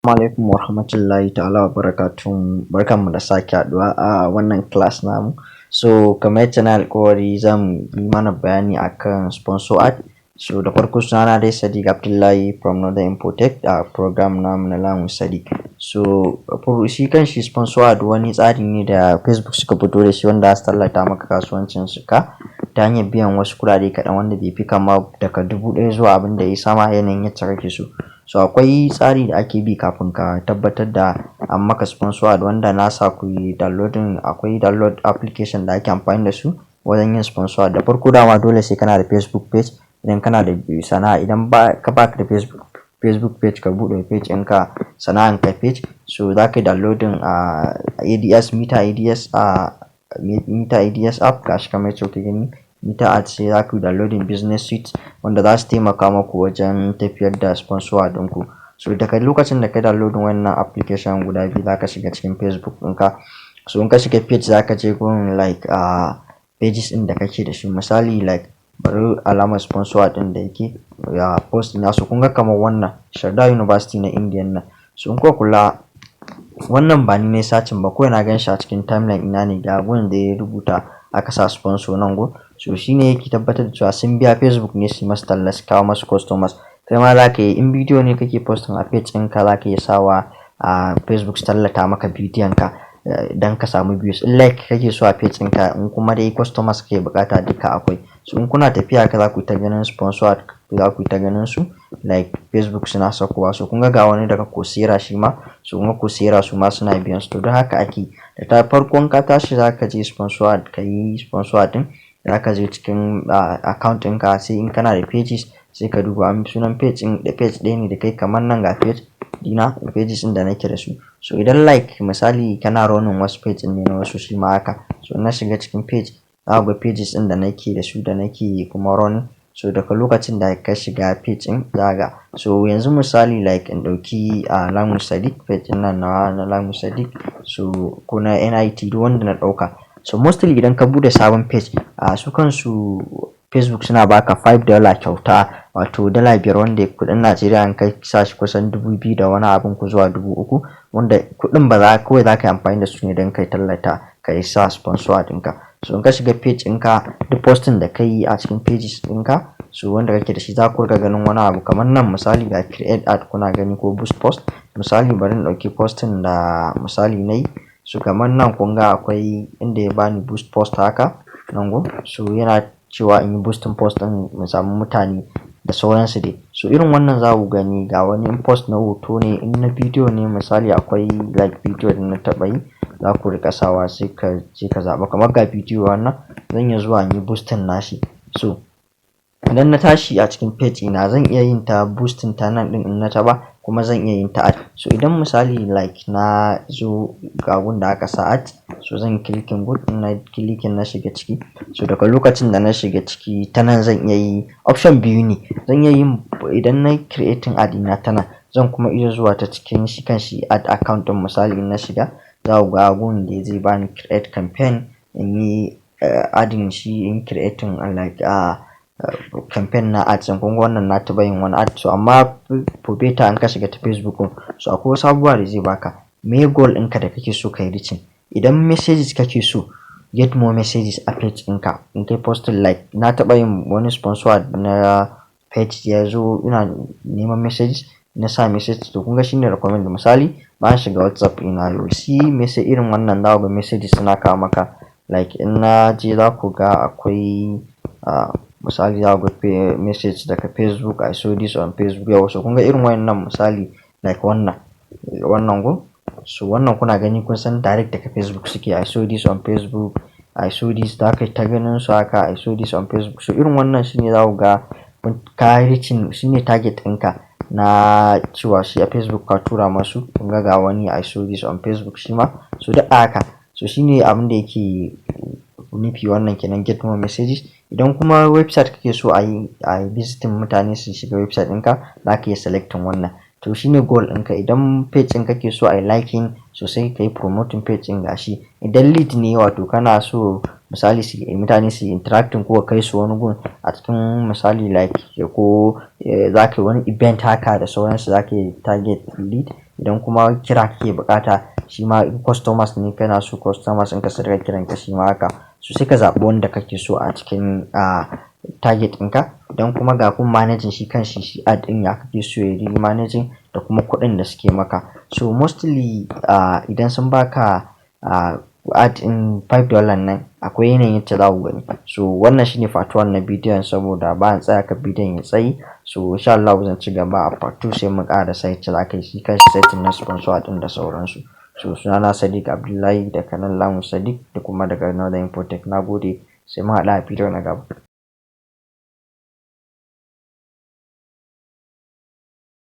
Assalamu alaikum warahmatullahi ta'ala wabarakatuh. Barkanmu da sake haɗuwa a wannan class namu. So kamar yadda na alƙawari zan yi mana bayani akan sponsor ad. So da farko sunana dai Sadiq Abdullahi from Northern Infotech a program namu na Lamun Sadiq. So shi kan shi sponsor ad wani tsari ne da Facebook suka fito da shi wanda za su tallata maka kasuwancin su ka ta hanyar biyan wasu kuɗaɗe kaɗan wanda bai fi kama daga 1,000 zuwa abin da ya sama yanayin yadda kake so. So akwai tsari da ake bi kafin ka tabbatar da an maka sponsor ad wanda na sa ku yi downloading. Akwai download application da ake amfani da su wajen yin sponsor ad. Da farko dama dole sai kana da Facebook page. Idan kana da sana'a, idan baka da Facebook page, ka buɗe page ɗinka sana'an ka page. So za ka yi downloading ADS Meta ADS app gashi kamar yadda kuke gani. Meta Ads sai za ku yi downloading business suite wanda za su taimaka maku wajen tafiyar da sponsor ad ɗinku. So daga lokacin da ka downloading wannan application guda biyu za ka shiga cikin Facebook ɗinka. So in ka shiga page za ka je gurin like pages ɗin da kake da shi. Misali like bari alamar sponsor ad ɗin da yake post na su kun ga kamar wannan Sharda University na India nan. So in kuka kula wannan ba ni ne sacin ba, kawai na gan shi a cikin timeline ina ne ga gurin da ya rubuta aka sa sponsor nan go. So shine yake tabbatar da cewa sun biya Facebook ne su masu talla su kawo masu customers. Kai ma za ka yi in bidiyo ne kake posting a page ɗinka za ka iya sawa a Facebook su tallata maka bidiyon ka dan ka samu views. In like kake so a page ɗinka, in kuma dai customers kake bukata duka akwai. So in kuna tafiya ka za ku ta ganin sponsor ad, za ku ta ganin su like Facebook suna sakowa. So kun ga wani daga Coursera shi ma, so kun ga Coursera su ma suna biyan su. To don haka ake da farkon ka tashi za ka je sponsor ad, ka yi sponsor ad ɗin. Za ka je cikin account ɗinka, sai in kana da pages sai ka duba sunan page ɗin da page ɗaya ne da kai, kamar nan ga page dina da pages ɗin da nake da su. So idan like misali kana running wasu page ɗin ne na wasu shi ma haka. So na shiga cikin page za ku ga pages ɗin da nake da su da nake kuma running. So daga lokacin da ka shiga page ɗin za ga. So yanzu misali like in ɗauki Lamun Sadiq page ɗin nan na Lamun Sadiq. So ko na NIT duk wanda na ɗauka. So mostly idan ka bude sabon page su kansu Facebook suna baka $5 kyauta, wato $5 wanda kudin Najeriya an kai sa shi kusan 2,000 da wani abin ku zuwa 3,000, wanda kudin ba za kawai za ka yi amfani da su ne don kai tallata ka yi sa sponsor ad ɗinka. So in ka shiga page ɗinka duk posting da ka yi a cikin pages ɗinka, so wanda kake da shi za ku ga ganin wani abu kamar nan misali ga create ad kuna gani ko boost post. Misali bari in ɗauki posting da misali na yi. So kamar nan kun ga akwai inda ya bani boost post haka nan go. So yana cewa in yi boosting post ɗin mu samu mutane da sauransu dai. So irin wannan za ku gani ga wani post na hoto ne, in na bidiyo ne misali akwai like bidiyo da na taɓa yi za ku rika sawa sai ka je ka zaɓa. Kamar ga bidiyo wannan zan iya zuwa in yi boosting nashi. So idan na tashi a cikin page ina zan iya yin ta boosting ta nan ɗin in na taɓa, kuma zan iya yin ta ad. So idan misali like na zo ga da aka sa ad, so zan clicking good, na clicking na shiga ciki. So daga lokacin da na shiga ciki ta nan zan iya yi option biyu ne. Zan iya yin idan na creating ad ina ta nan, zan kuma iya zuwa ta cikin shi kan shi ad account ɗin. Misali in na shiga za ku ga gun da zai bani create campaign, in yi adding shi in creating like campaign na ads. Kun ga wannan na taɓa yin wani ad. So amma for beta an ka shiga ta Facebook, so akwai wasu abubuwa da zai baka. Me goal ɗinka da kake so ka yi reaching. Idan messages kake so, get more messages a page ɗinka. In kai posting like na taɓa yin wani sponsor ad na page ya zo ina neman messages, na sa message to kun ga shine recommend. Misali ba shiga WhatsApp ina yau si message irin wannan za ku ga messages suna kawo maka. Like in na je za ku ga akwai misali za ku ga message daga Facebook, I saw this on Facebook. Yawa so kun ga irin wannan misali like wannan go. So wannan kuna gani kun san direct daga Facebook suke. I saw this on Facebook, I saw this, da kai ta ganin su haka I saw this on Facebook. So irin wannan shine za ku ga ka reaching, shine target ɗinka na cewa shi a Facebook ka tura masu. Kun ga wani I saw this on Facebook shi ma. So da haka so shine abin da yake nufi wannan kenan, get more messages. Idan kuma website kake so a yi visiting mutane su shiga website ɗinka, za ka yi selecting wannan. To shine goal ɗinka. Idan page ɗin kake so a yi liking sosai ka yi promoting page ɗin gashi. Idan lead ne wato kana so misali mutane su interacting ko kai su wani gun a cikin misali like ko za ka yi wani event haka da sauransu, za ka yi target lead. idan kuma kira kake bukata shi ma customers ne kana so customers in ka su riga kiran ka shi ma haka. So sai ka zaɓi wanda kake so a cikin target ɗinka. Idan kuma ga kun managing shi kan shi ad ɗin ya kake so ya yi managing da kuma kuɗin da suke maka. So mostly idan sun baka ad in $5 nan akwai yanayin yadda za ku gani. So wannan shine part 1 na bidiyon saboda ba an tsaya ka bidiyon ya tsayi. So insha Allah zan ci gaba a part 2 sai mu ƙara sai yadda za ka yi shi kanshi setting na sponsor ad ɗin da sauransu. So sunana Sadiq Abdullahi daga nan Lamu Sadiq da kuma daga Northern Infotech. Na gode sai mun haɗu a bidiyo na gaba.